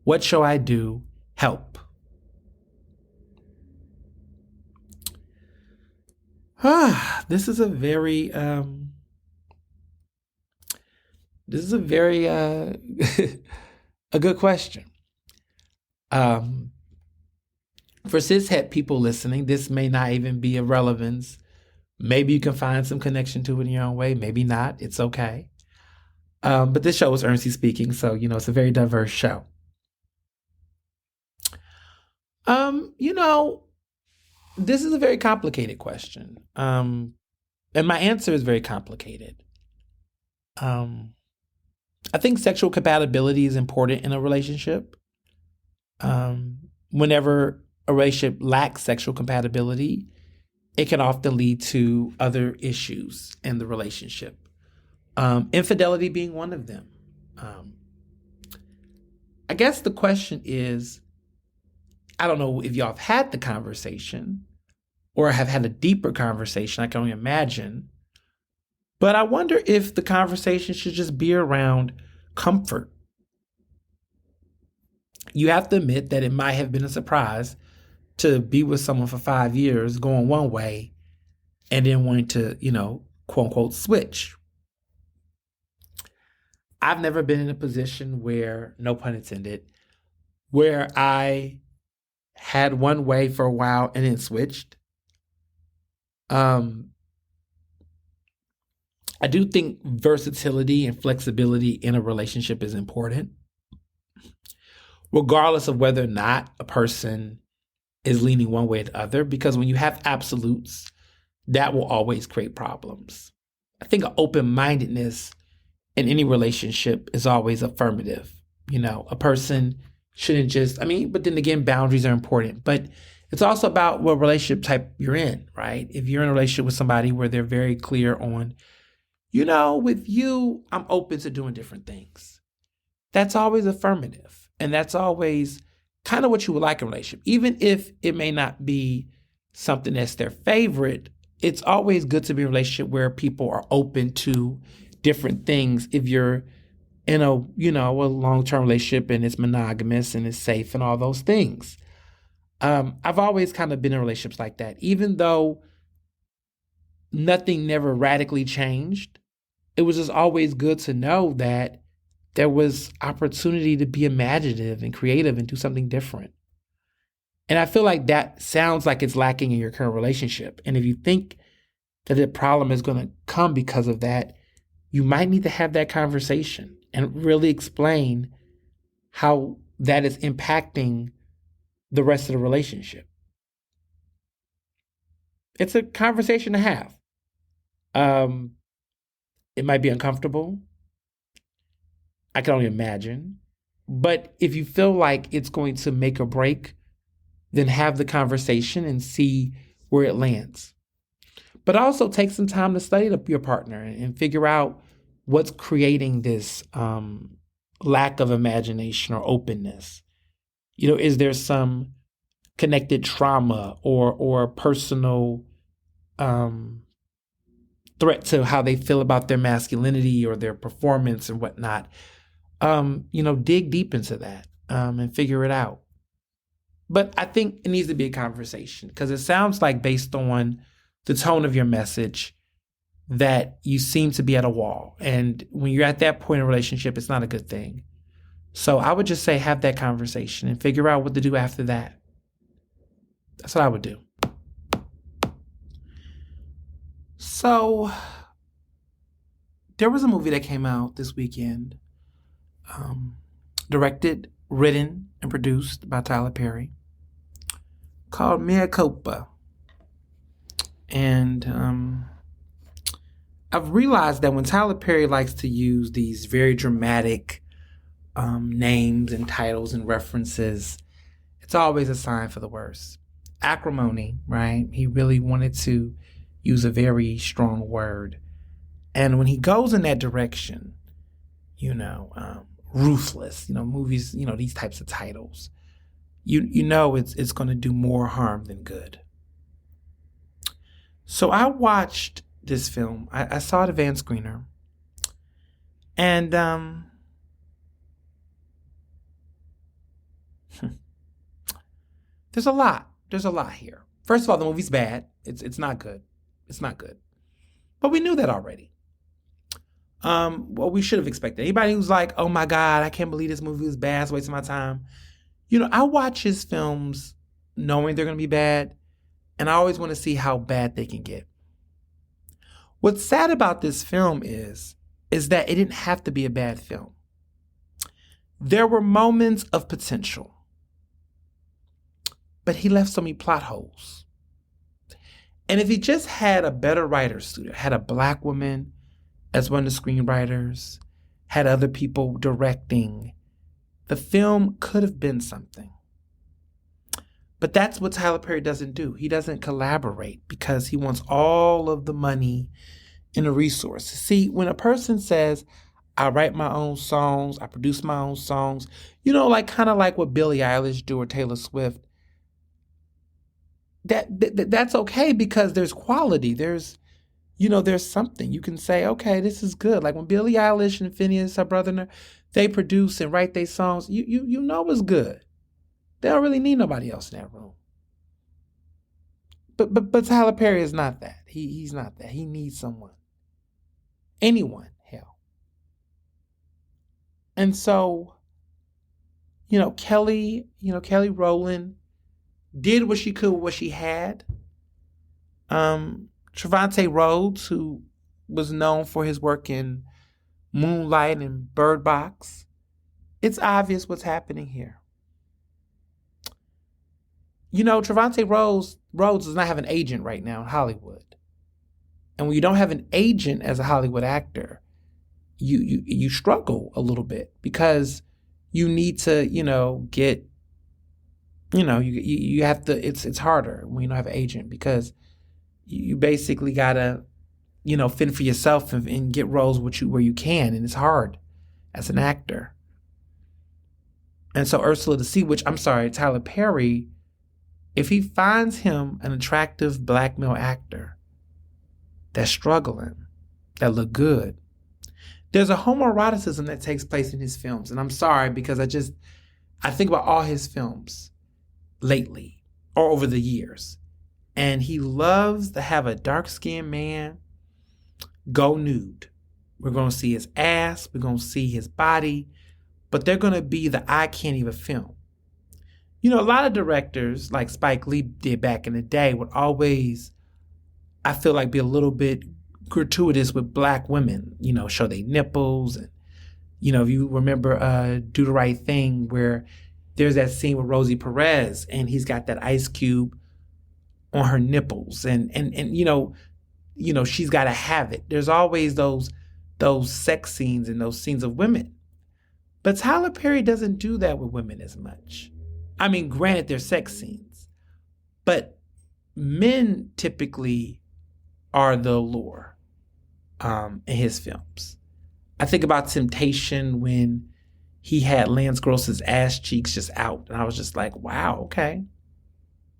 What shall I do? Help. This is a very a good question. For cishet people listening, this may not even be of relevance. Maybe you can find some connection to it in your own way. Maybe not. It's okay. But this show is Ernestly speaking, so it's a very diverse show. This is a very complicated question. And my answer is very complicated. I think sexual compatibility is important in a relationship. Whenever a relationship lacks sexual compatibility, it can often lead to other issues in the relationship. Infidelity being one of them. I guess the question is, I don't know if y'all have had the conversation or have had a deeper conversation. I can only imagine. But I wonder if the conversation should just be around comfort. You have to admit that it might have been a surprise to be with someone for 5 years, going one way, and then wanting to, quote unquote, switch. I've never been in a position where, no pun intended, where I had one way for a while and then switched. I do think versatility and flexibility in a relationship is important, regardless of whether or not a person is leaning one way or the other, because when you have absolutes, that will always create problems. I think an open-mindedness in any relationship is always affirmative. A person shouldn't just, but then again, boundaries are important. But It's also about what relationship type you're in, right? If you're in a relationship with somebody where they're very clear on, with you, I'm open to doing different things. That's always affirmative. And that's always kind of what you would like in a relationship. Even if it may not be something that's their favorite, it's always good to be in a relationship where people are open to different things if you're in a long-term relationship and it's monogamous and it's safe and all those things. I've always kind of been in relationships like that, even though nothing never radically changed. It was just always good to know that there was opportunity to be imaginative and creative and do something different. And I feel like that sounds like it's lacking in your current relationship. And if you think that the problem is going to come because of that, you might need to have that conversation and really explain how that is impacting the rest of the relationship. It's a conversation to have. It might be uncomfortable. I can only imagine. But if you feel like it's going to make or break, then have the conversation and see where it lands. But also take some time to study your partner and figure out what's creating this lack of imagination or openness. Is there some connected trauma or personal threat to how they feel about their masculinity or their performance and whatnot? Dig deep into that and figure it out. But I think it needs to be a conversation because it sounds like, based on the tone of your message, that you seem to be at a wall. And when you're at that point in a relationship, it's not a good thing. So I would just say have that conversation and figure out what to do after that. That's what I would do. So there was a movie that came out this weekend, directed, written, and produced by Tyler Perry, called Mea Culpa. And I've realized that when Tyler Perry likes to use these very dramatic names and titles and references, it's always a sign for the worse. Acrimony, right? He really wanted to use a very strong word. And when he goes in that direction, ruthless, movies, these types of titles, it's going to do more harm than good. So I watched this film. I saw it at Van Screener. And there's a lot. There's a lot here. First of all, the movie's bad. It's not good. It's not good. But we knew that already. We should have expected. Anybody who's like, oh my God, I can't believe this movie was bad, it's wasting my time. I watch his films knowing they're going to be bad, and I always want to see how bad they can get. What's sad about this film is that it didn't have to be a bad film. There were moments of potential, but he left so many plot holes. And if he just had a better writer's studio, had a black woman as one of the screenwriters, had other people directing, the film could have been something. But that's what Tyler Perry doesn't do. He doesn't collaborate because he wants all of the money and the resources. See, when a person says, I write my own songs, I produce my own songs, kind of like what Billie Eilish do or Taylor Swift, that's okay because there's quality. There's something. You can say, okay, this is good. Like when Billie Eilish and Phineas, her brother, they produce and write their songs, you know it's good. They don't really need nobody else in that room. But Tyler Perry is not that. He's not that. He needs someone. Anyone, hell. And so, Kelly Rowland did what she could with what she had. Trevante Rhodes, who was known for his work in Moonlight and Bird Box, it's obvious what's happening here. Trevante Rhodes does not have an agent right now in Hollywood. And when you don't have an agent as a Hollywood actor, you struggle a little bit because you need to, get you have to. It's harder when you don't have an agent because you basically gotta fend for yourself and get roles where you can, and it's hard as an actor. And so Ursula the Sea, which I'm sorry, Tyler Perry, if he finds him an attractive black male actor that's struggling, that look good, there's a homoeroticism that takes place in his films. And I'm sorry because I think about all his films lately or over the years. And he loves to have a dark-skinned man go nude. We're going to see his ass. We're going to see his body. But they're going to be the eye candy of a film. A lot of directors, like Spike Lee did back in the day, would always, I feel like, be a little bit gratuitous with black women, show their nipples. And, if you remember Do the Right Thing, where there's that scene with Rosie Perez, and he's got that ice cube on her nipples. And she's got to have it. There's always those sex scenes and those scenes of women. But Tyler Perry doesn't do that with women as much. I mean, granted, there's sex scenes, but men typically are the allure in his films. I think about Temptation when he had Lance Gross's ass cheeks just out, and I was just like, wow, okay.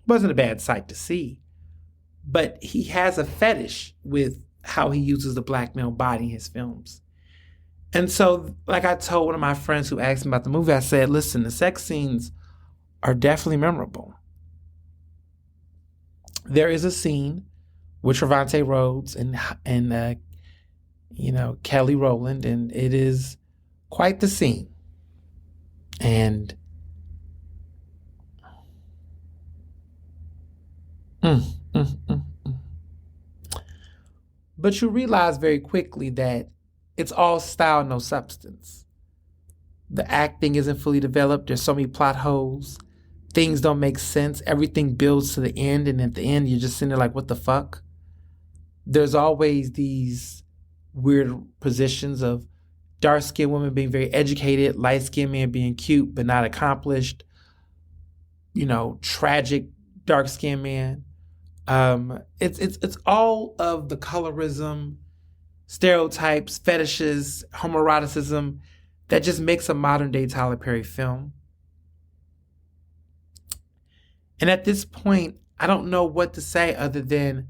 Wasn't a bad sight to see. But he has a fetish with how he uses the black male body in his films. And so, like I told one of my friends who asked me about the movie, I said, listen, the sex scenes are definitely memorable. There is a scene with Trevante Rhodes and Kelly Rowland, and it is quite the scene. And But you realize very quickly that it's all style, no substance. The acting isn't fully developed. There's so many plot holes. Things don't make sense. Everything builds to the end, and at the end, you're just sitting there like, what the fuck? There's always these weird positions of dark-skinned women being very educated, light-skinned men being cute but not accomplished, tragic dark-skinned man. It's all of the colorism, stereotypes, fetishes, homoeroticism that just makes a modern-day Tyler Perry film. And at this point, I don't know what to say other than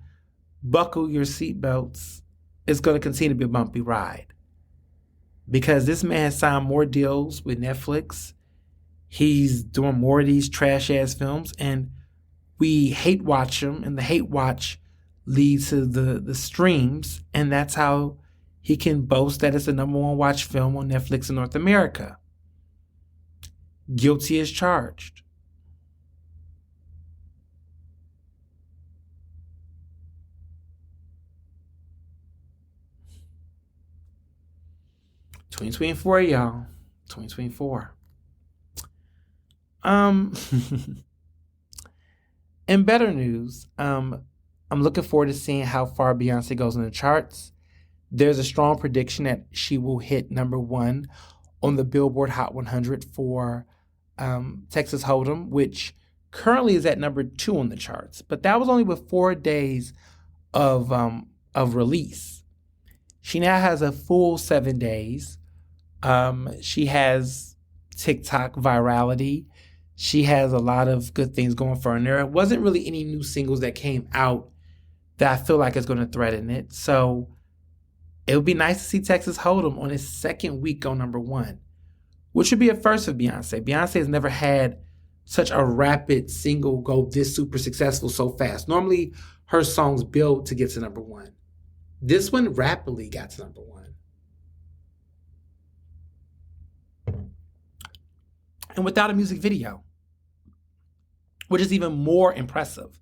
buckle your seatbelts. It's going to continue to be a bumpy ride. Because this man has signed more deals with Netflix. He's doing more of these trash-ass films. And we hate watch him. And the hate watch leads to the streams. And that's how he can boast that it's the #1 watch film on Netflix in North America. Guilty as charged. $2024, y'all. 2024. In better news, I'm looking forward to seeing how far Beyonce goes in the charts. There's a strong prediction that she will hit #1 on the Billboard Hot 100 for Texas Hold'em, which currently is at #2 on the charts. But that was only with 4 days of release. She now has a full 7 days. She has TikTok virality. She has a lot of good things going for her. And there wasn't really any new singles that came out that I feel like is going to threaten it. So it would be nice to see Texas Hold'em on its second week on #1, which would be a first for Beyonce. Beyonce has never had such a rapid single go this super successful so fast. Normally, her songs build to get to #1. This one rapidly got to #1. And without a music video, which is even more impressive,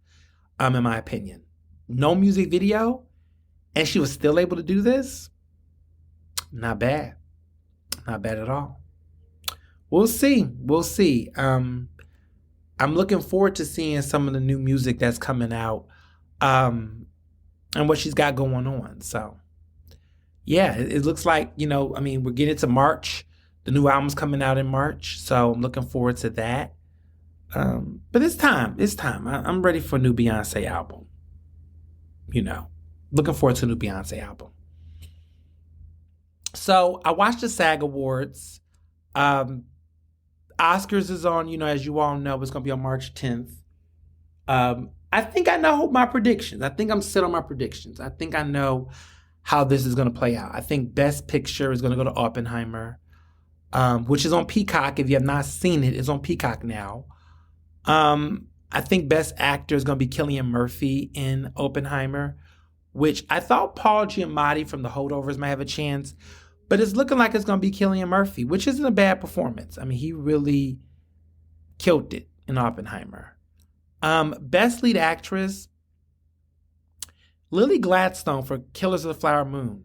in my opinion. No music video, and she was still able to do this? Not bad. Not bad at all. We'll see. We'll see. I'm looking forward to seeing some of the new music that's coming out and what she's got going on. So, yeah, it looks like, we're getting to March. The new album's coming out in March, so I'm looking forward to that. But it's time. It's time. I'm ready for a new Beyonce album. You know, looking forward to a new Beyonce album. So I watched the SAG Awards. Um, Oscars is on, as you all know, it's going to be on March 10th. I think I know my predictions. I think I'm set on my predictions. I think I know how this is going to play out. I think Best Picture is going to go to Oppenheimer, which is on Peacock. If you have not seen it, it's on Peacock now. I think Best Actor is going to be Cillian Murphy in Oppenheimer, which I thought Paul Giamatti from The Holdovers might have a chance, but it's looking like it's going to be Cillian Murphy, which isn't a bad performance. I mean, he really killed it in Oppenheimer. Best Lead Actress, Lily Gladstone for Killers of the Flower Moon.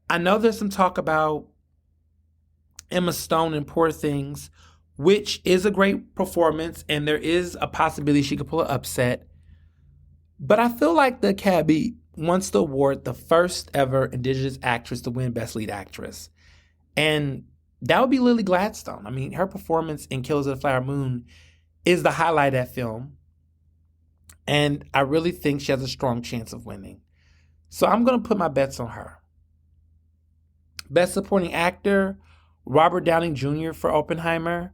I know there's some talk about Emma Stone in Poor Things, which is a great performance, and there is a possibility she could pull an upset. But I feel like the Academy wants to award the first ever Indigenous actress to win Best Lead Actress. And that would be Lily Gladstone. I mean, her performance in Killers of the Flower Moon is the highlight of that film. And I really think she has a strong chance of winning. So I'm going to put my bets on her. Best Supporting Actor, Robert Downey Jr. for Oppenheimer.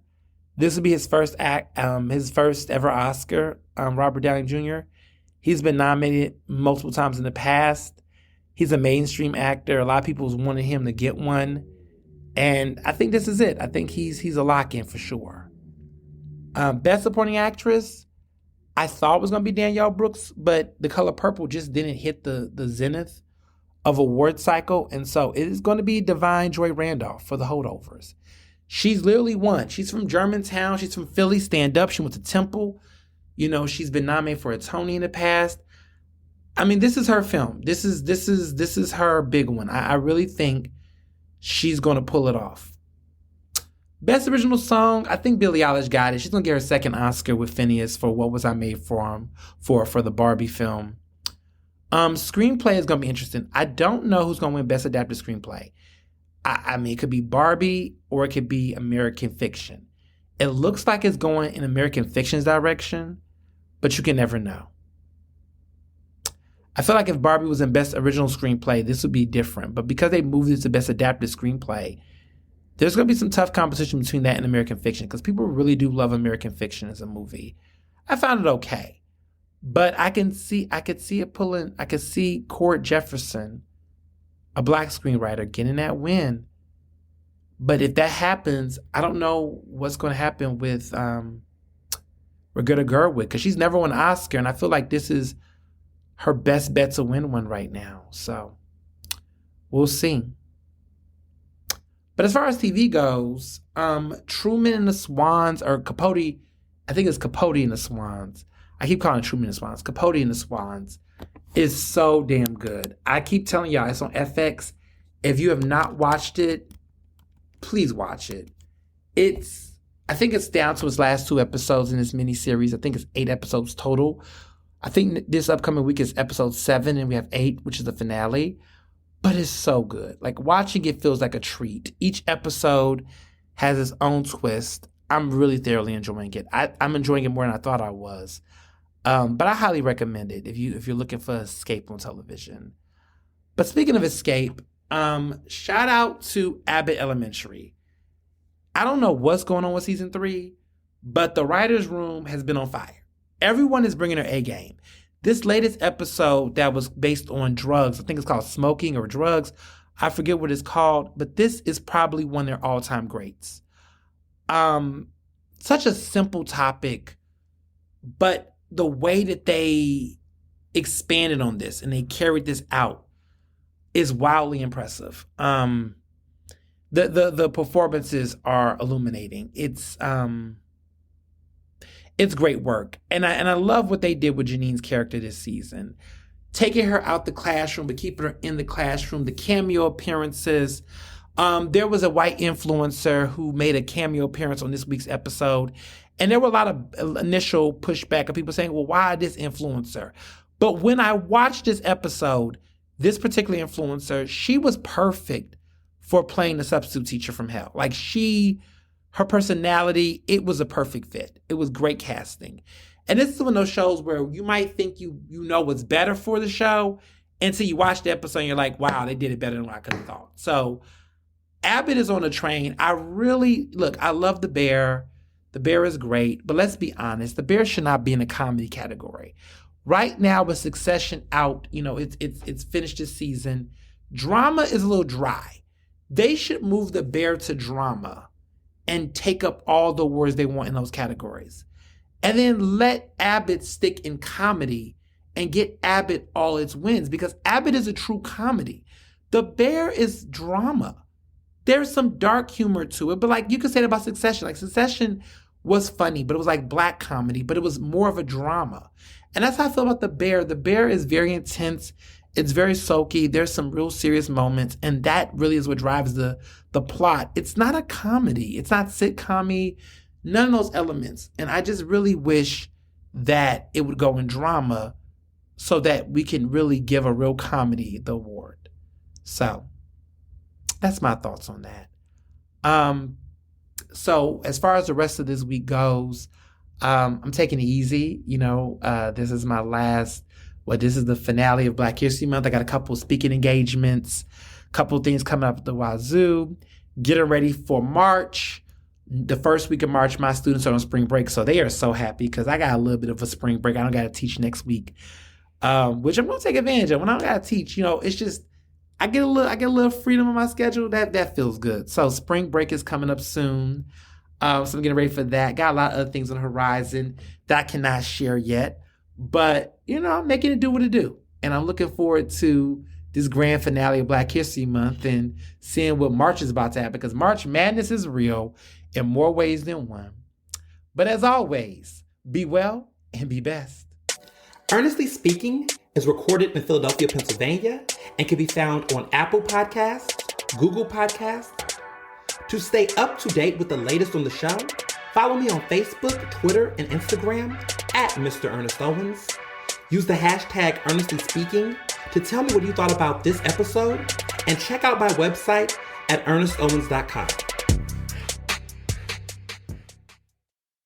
This will be his first ever Oscar. Robert Downey Jr. He's been nominated multiple times in the past. He's a mainstream actor. A lot of people wanted him to get one. And I think this is it. I think he's a lock-in for sure. Best Supporting Actress, I thought it was going to be Danielle Brooks, but The Color Purple just didn't hit the zenith of award cycle. And so it is going to be Divine Joy Randolph for The Holdovers. She's literally won. She's from Germantown. She's from Philly. Stand up. She went to Temple. She's been nominated for a Tony in the past. I mean, this is her film. This is her big one. I really think she's going to pull it off. Best Original Song, I think Billie Eilish got it. She's going to get her second Oscar with Phineas for What Was I Made For for the Barbie film. Screenplay is going to be interesting. I don't know who's going to win Best Adapted Screenplay. I mean, it could be Barbie or it could be American Fiction. It looks like it's going in American Fiction's direction, but you can never know. I feel like if Barbie was in Best Original Screenplay, this would be different. But because they moved it to Best Adapted Screenplay, there's going to be some tough competition between that and American Fiction because people really do love American Fiction as a movie. I found it okay. But I could see Cord Jefferson, a black screenwriter, getting that win. But if that happens, I don't know what's going to happen with Greta Gerwig because she's never won an Oscar, and I feel like this is her best bet to win one right now. So we'll see. But as far as TV goes, Truman and the Swans, or Capote, I think it's Capote and the Swans. I keep calling it Truman and the Swans. Capote and the Swans is so damn good. I keep telling y'all, it's on FX. If you have not watched it, please watch it. I think it's down to its last 2 episodes in this miniseries. I think it's 8 episodes total. I think this upcoming week is episode 7, and we have 8, which is the finale. But it's so good. Like, watching it feels like a treat. Each episode has its own twist. I'm really thoroughly enjoying it. I'm enjoying it more than I thought I was. But I highly recommend it if you're looking for escape on television. But speaking of escape, shout out to Abbott Elementary. I don't know what's going on with season 3, but the writer's room has been on fire. Everyone is bringing their A game. This latest episode that was based on drugs, I think it's called Smoking or Drugs. I forget what it's called, but this is probably one of their all-time greats. Such a simple topic, but the way that they expanded on this and they carried this out is wildly impressive. The performances are illuminating. It's great work. And I love what they did with Janine's character this season. Taking her out the classroom, but keeping her in the classroom, the cameo appearances. There was a white influencer who made a cameo appearance on this week's episode. And there were a lot of initial pushback of people saying, well, why this influencer? But when I watched this episode, this particular influencer, she was perfect for playing the substitute teacher from hell. Like, she her personality, it was a perfect fit. It was great casting. And this is one of those shows where you might think you know what's better for the show until you watch the episode and you're like, wow, they did it better than what I could have thought. So Abbott is on a train. I love The Bear. The Bear is great, but let's be honest, The Bear should not be in a comedy category. Right now with Succession out, it's finished this season. Drama is a little dry. They should move The Bear to drama and take up all the words they want in those categories. And then let Abbott stick in comedy and get Abbott all its wins, because Abbott is a true comedy. The Bear is drama. There's some dark humor to it, but like you could say that about Succession. Like Succession was funny, but it was like black comedy, but it was more of a drama. And that's how I feel about The Bear. The Bear is very intense. It's very soaky. There's some real serious moments, and that really is what drives the plot. It's not a comedy. It's not sitcom-y. None of those elements. And I just really wish that it would go in drama so that we can really give a real comedy the award. So that's my thoughts on that. So as far as the rest of this week goes, I'm taking it easy. This is my last, this is the finale of Black History Month. I got a couple of speaking engagements, a couple of things coming up at the Wazoo, getting ready for March. The first week of March, my students are on spring break, so they are so happy because I got a little bit of a spring break. I don't got to teach next week, which I'm going to take advantage of. When I don't got to teach, it's just I get a little freedom in my schedule. That feels good. So spring break is coming up soon, so I'm getting ready for that. Got a lot of other things on the horizon that I cannot share yet, but I'm making it do what it do, and I'm looking forward to this grand finale of Black History Month and seeing what March is about to happen, because March Madness is real in more ways than one. But as always, be well and be best. Ernestly Speaking is recorded in Philadelphia, Pennsylvania, and can be found on Apple Podcasts, Google Podcasts. To stay up to date with the latest on the show, follow me on Facebook, Twitter, and Instagram at Mr. Ernest Owens. Use the hashtag Ernestly Speaking to tell me what you thought about this episode, and check out my website at ernestowens.com.